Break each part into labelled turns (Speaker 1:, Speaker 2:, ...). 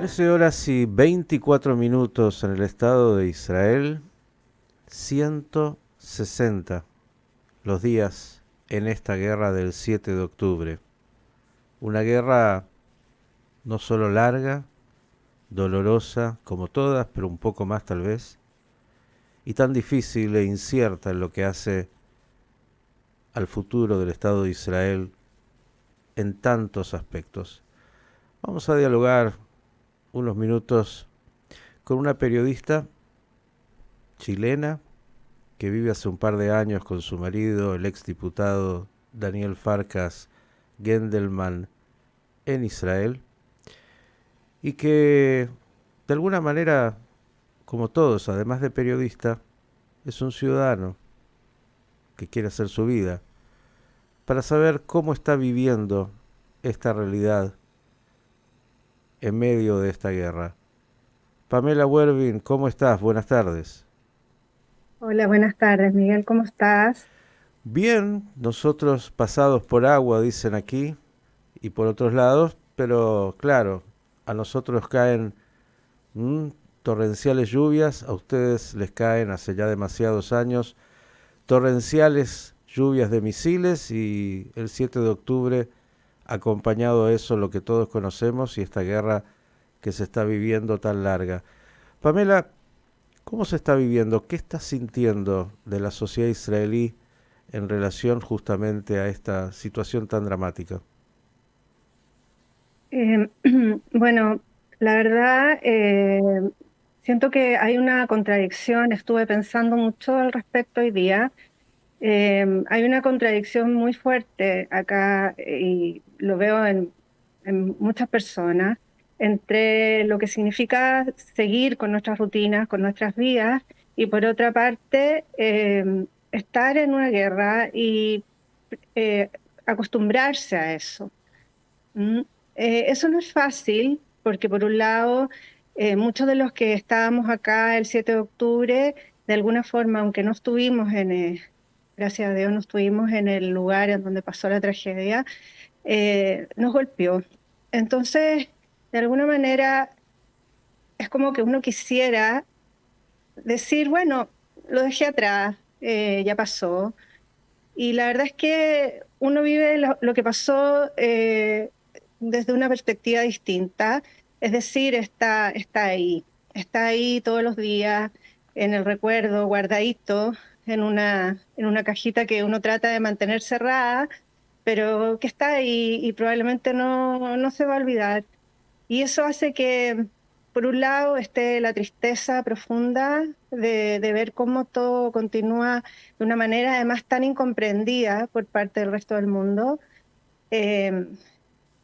Speaker 1: 13 horas y 24 minutos en el Estado de Israel, 160 los días en esta guerra del 7 de octubre. Una guerra no solo larga, dolorosa como todas, pero un poco más tal vez, y tan difícil e incierta en lo que hace al futuro del Estado de Israel en tantos aspectos. Vamos a dialogar unos minutos con una periodista chilena que vive hace un par de años con su marido, el exdiputado Daniel Farkas Gendelman, en Israel, y que de alguna manera, como todos, además de periodista, es un ciudadano que quiere hacer su vida, para saber cómo está viviendo esta realidad en medio de esta guerra. Pamela Wervin, ¿cómo estás? Buenas tardes.
Speaker 2: Hola, buenas tardes, Miguel, ¿cómo estás?
Speaker 1: Bien, nosotros pasados por agua, dicen aquí, y por otros lados, pero claro, a nosotros caen mm, torrenciales lluvias, a ustedes les caen hace ya demasiados años torrenciales lluvias de misiles y el 7 de octubre acompañado de eso lo que todos conocemos y esta guerra que se está viviendo tan larga. Pamela, ¿cómo se está viviendo? ¿Qué estás sintiendo de la sociedad israelí en relación justamente a esta situación tan dramática?
Speaker 2: Eh, bueno, la verdad, siento que hay una contradicción, estuve pensando mucho al respecto hoy día. Hay una contradicción muy fuerte acá y lo veo en muchas personas entre lo que significa seguir con nuestras rutinas, con nuestras vidas, y por otra parte, estar en una guerra y eh, acostumbrarse a eso. ¿Mm? Eso no es fácil porque por un lado, muchos de los que estábamos acá el 7 de octubre, de alguna forma, aunque no estuvimos gracias a Dios, no estuvimos en el lugar en donde pasó la tragedia, nos golpeó. Entonces, de alguna manera, es como que uno quisiera decir, bueno, lo dejé atrás, ya pasó. Y la verdad es que uno vive lo que pasó desde una perspectiva distinta, es decir, está ahí todos los días en el recuerdo, guardadito en una cajita que uno trata de mantener cerrada, pero que está ahí y probablemente no se va a olvidar. Y eso hace que, por un lado, esté la tristeza profunda de ver cómo todo continúa de una manera además tan incomprendida por parte del resto del mundo. Eh,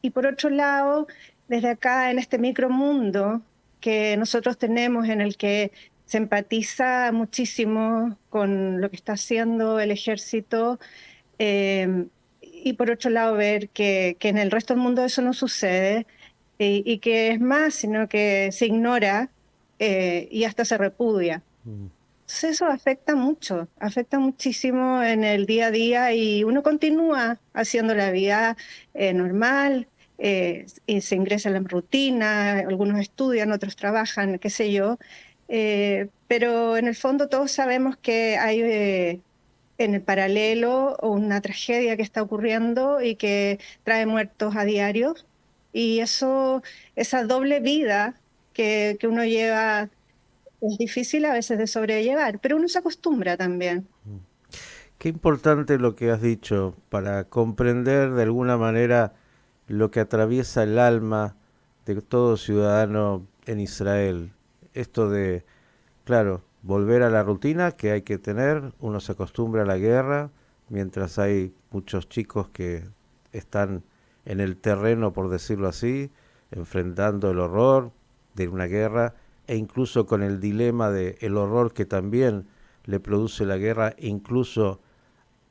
Speaker 2: y por otro lado, desde acá, en este micromundo que nosotros tenemos, en el que se empatiza muchísimo con lo que está haciendo el ejército, y por otro lado ver que en el resto del mundo eso no sucede, y que es más, sino que se ignora y hasta se repudia.
Speaker 1: Mm.
Speaker 2: Entonces eso afecta muchísimo en el día a día y uno continúa haciendo la vida normal, y se ingresa en la rutina, algunos estudian, otros trabajan, qué sé yo, pero en el fondo todos sabemos que hay en el paralelo una tragedia que está ocurriendo y que trae muertos a diario. Y eso, esa doble vida que uno lleva es difícil a veces de sobrellevar, pero uno se acostumbra también.
Speaker 1: Qué importante lo que has dicho para comprender de alguna manera lo que atraviesa el alma de todo ciudadano en Israel. Esto de, claro, volver a la rutina que hay que tener, uno se acostumbra a la guerra, mientras hay muchos chicos que están en el terreno, por decirlo así, enfrentando el horror de una guerra e incluso con el dilema de el horror que también le produce la guerra, incluso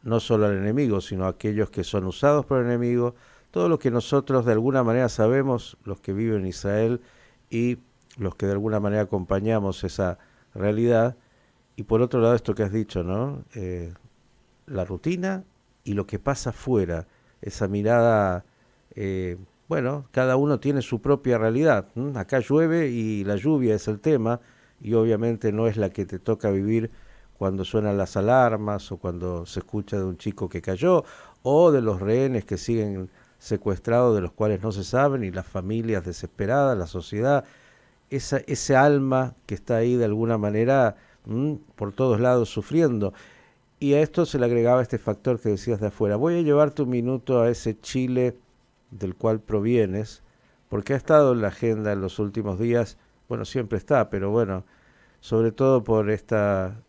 Speaker 1: no solo al enemigo, sino a aquellos que son usados por el enemigo, todo lo que nosotros de alguna manera sabemos, los que viven en Israel y los que de alguna manera acompañamos esa realidad, y por otro lado esto que has dicho, ¿no? La rutina y lo que pasa afuera, esa mirada bueno, cada uno tiene su propia realidad. Acá llueve y la lluvia es el tema y obviamente no es la que te toca vivir cuando suenan las alarmas o cuando se escucha de un chico que cayó o de los rehenes que siguen secuestrados de los cuales no se saben y las familias desesperadas, la sociedad, ese alma que está ahí de alguna manera por todos lados sufriendo. Y a esto se le agregaba este factor que decías de afuera. Voy a llevarte un minuto a ese Chile del cual provienes, porque ha estado en la agenda en los últimos días, bueno, siempre está, pero bueno, sobre todo por esta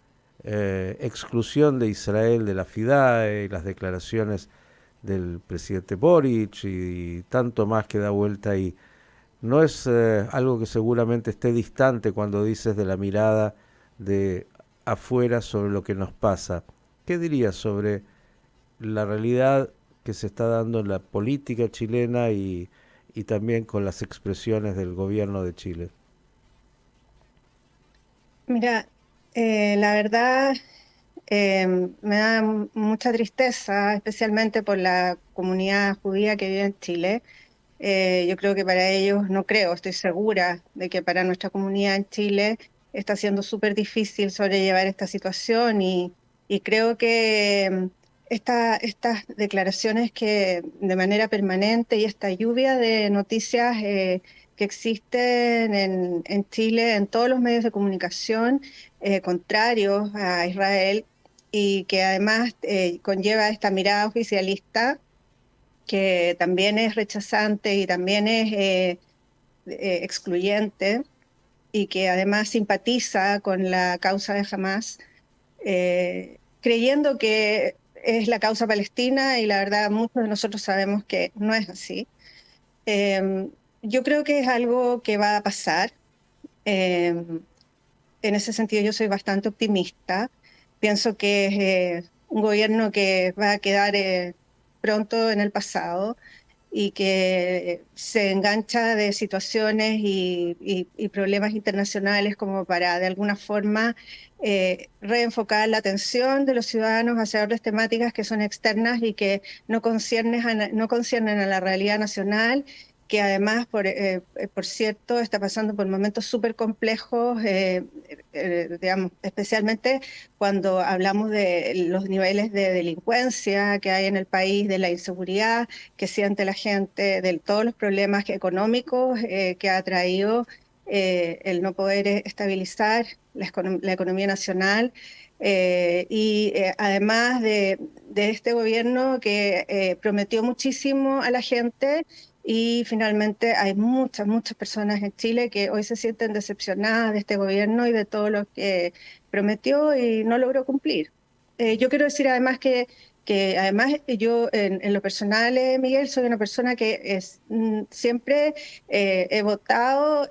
Speaker 1: exclusión de Israel de la FIDAE y las declaraciones del presidente Boric y tanto más que da vuelta ahí. No es algo que seguramente esté distante cuando dices de la mirada de afuera sobre lo que nos pasa. ¿Qué dirías sobre la realidad que se está dando en la política chilena y también con las expresiones del gobierno de Chile?
Speaker 2: Mira, la verdad me da mucha tristeza, especialmente por la comunidad judía que vive en Chile. Yo creo que para ellos, no creo, estoy segura de que para nuestra comunidad en Chile está siendo súper difícil sobrellevar esta situación y creo que estas declaraciones que de manera permanente y esta lluvia de noticias que existen en Chile, en todos los medios de comunicación contrarios a Israel y que además conlleva esta mirada oficialista que también es rechazante y también es excluyente y que además simpatiza con la causa de Hamas, creyendo que es la causa palestina y la verdad muchos de nosotros sabemos que no es así. Eh, yo creo que es algo que va a pasar. Eh, en ese sentido yo soy bastante optimista. Pienso que es un gobierno que va a quedar pronto en el pasado y que se engancha de situaciones y problemas internacionales como para de alguna forma reenfocar la atención de los ciudadanos hacia otras temáticas que son externas y que no conciernen a la realidad nacional, que además, por cierto, está pasando por momentos súper complejos, digamos, especialmente cuando hablamos de los niveles de delincuencia que hay en el país, de la inseguridad que siente la gente, de todos los problemas económicos que ha traído el no poder estabilizar la economía nacional. Además de este gobierno que prometió muchísimo a la gente y finalmente hay muchas personas en Chile que hoy se sienten decepcionadas de este gobierno y de todo lo que prometió y no logró cumplir. Yo quiero decir además que además yo en lo personal, Miguel, soy una persona que siempre he votado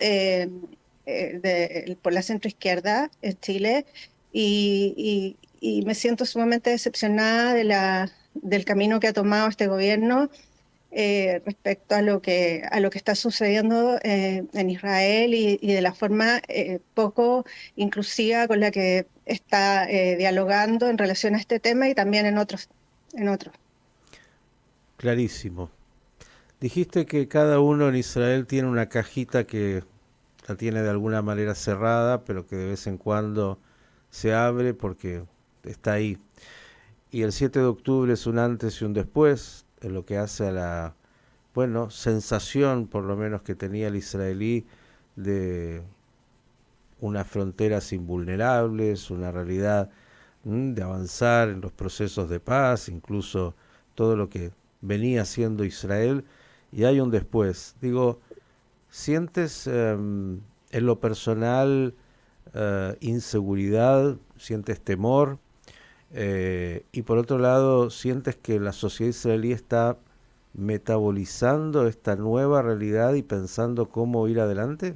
Speaker 2: por la centroizquierda en Chile y me siento sumamente decepcionada del camino que ha tomado este gobierno respecto a lo que está sucediendo en Israel y de la forma poco inclusiva con la que está dialogando en relación a este tema y también en otros. En otros.
Speaker 1: Clarísimo. Dijiste que cada uno en Israel tiene una cajita que la tiene de alguna manera cerrada, pero que de vez en cuando se abre porque está ahí. Y el 7 de octubre es un antes y un después en lo que hace a la, bueno, sensación por lo menos que tenía el israelí de unas fronteras invulnerables, una realidad de avanzar en los procesos de paz, incluso todo lo que venía haciendo Israel, y hay un después. Digo, ¿sientes en lo personal inseguridad? ¿Sientes temor? Y por otro lado, ¿sientes que la sociedad israelí está metabolizando esta nueva realidad y pensando cómo ir adelante?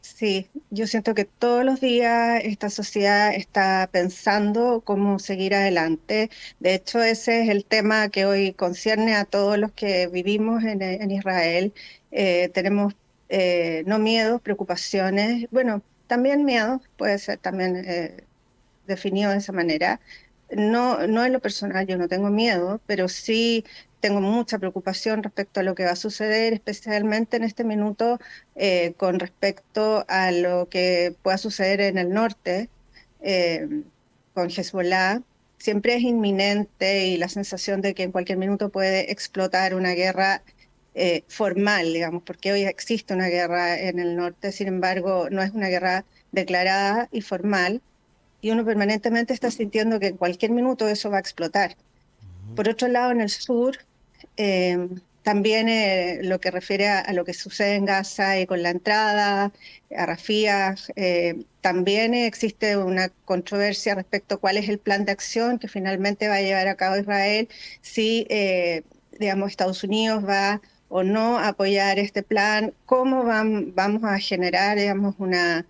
Speaker 2: Sí, yo siento que todos los días esta sociedad está pensando cómo seguir adelante. De hecho, ese es el tema que hoy concierne a todos los que vivimos en Israel. Tenemos no miedos, preocupaciones, bueno, también miedos, puede ser también definido de esa manera, no en lo personal, yo no tengo miedo, pero sí tengo mucha preocupación respecto a lo que va a suceder, especialmente en este minuto, con respecto a lo que pueda suceder en el norte, eh, con Hezbollah. Siempre es inminente y la sensación de que en cualquier minuto puede explotar una guerra formal, digamos, porque hoy existe una guerra en el norte, sin embargo, no es una guerra declarada y formal, y uno permanentemente está sintiendo que en cualquier minuto eso va a explotar. Por otro lado, en el sur, eh, también lo que refiere a lo que sucede en Gaza y con la entrada a Rafah, también existe una controversia respecto a cuál es el plan de acción que finalmente va a llevar a cabo Israel, si, digamos, Estados Unidos va o no a apoyar este plan, cómo vamos a generar, digamos, una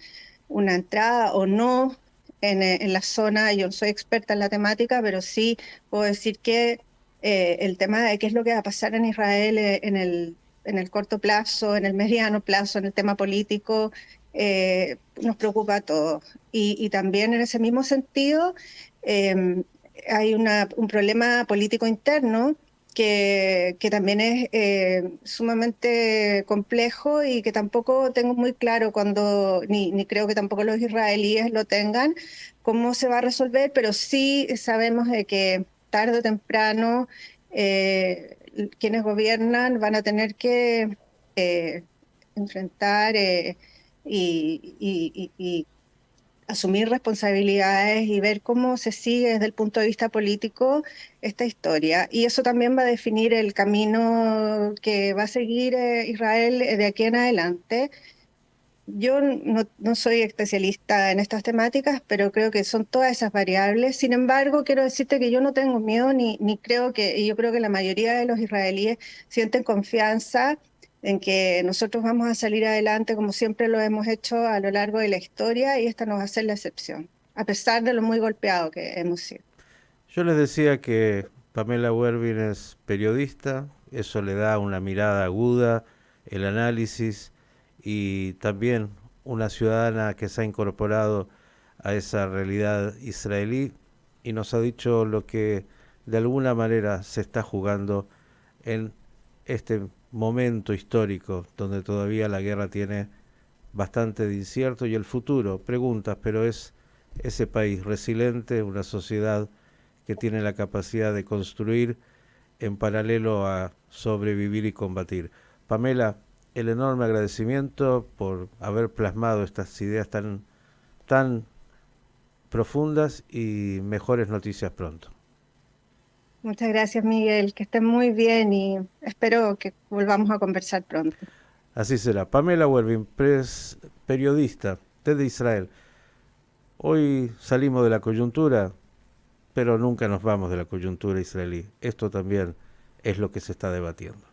Speaker 2: entrada o no en la zona. Yo no soy experta en la temática, pero sí puedo decir que el tema de qué es lo que va a pasar en Israel en el corto plazo, en el mediano plazo, en el tema político, nos preocupa a todos. Y también en ese mismo sentido, eh, hay un problema político interno que también es sumamente complejo y que tampoco tengo muy claro cuando, ni creo que tampoco los israelíes lo tengan, cómo se va a resolver, pero sí sabemos de que tarde o temprano quienes gobiernan van a tener que eh, enfrentar y asumir responsabilidades y ver cómo se sigue desde el punto de vista político esta historia. Y eso también va a definir el camino que va a seguir Israel de aquí en adelante. Yo no soy especialista en estas temáticas, pero creo que son todas esas variables. Sin embargo, quiero decirte que yo no tengo miedo ni creo que, y yo creo que la mayoría de los israelíes sienten confianza en que nosotros vamos a salir adelante como siempre lo hemos hecho a lo largo de la historia y esta no va a ser la excepción, a pesar de lo muy golpeado que hemos sido.
Speaker 1: Yo les decía que Pamela Wervin es periodista, eso le da una mirada aguda, el análisis y también una ciudadana que se ha incorporado a esa realidad israelí y nos ha dicho lo que de alguna manera se está jugando en este momento histórico donde todavía la guerra tiene bastante de incierto y el futuro, preguntas, pero es ese país resiliente, una sociedad que tiene la capacidad de construir en paralelo a sobrevivir y combatir. Pamela, el enorme agradecimiento por haber plasmado estas ideas tan profundas y mejores noticias pronto.
Speaker 2: Muchas gracias, Miguel, que estén muy bien y espero que volvamos a conversar pronto.
Speaker 1: Así será. Pamela Wervin, periodista desde Israel. Hoy salimos de la coyuntura, pero nunca nos vamos de la coyuntura israelí. Esto también es lo que se está debatiendo.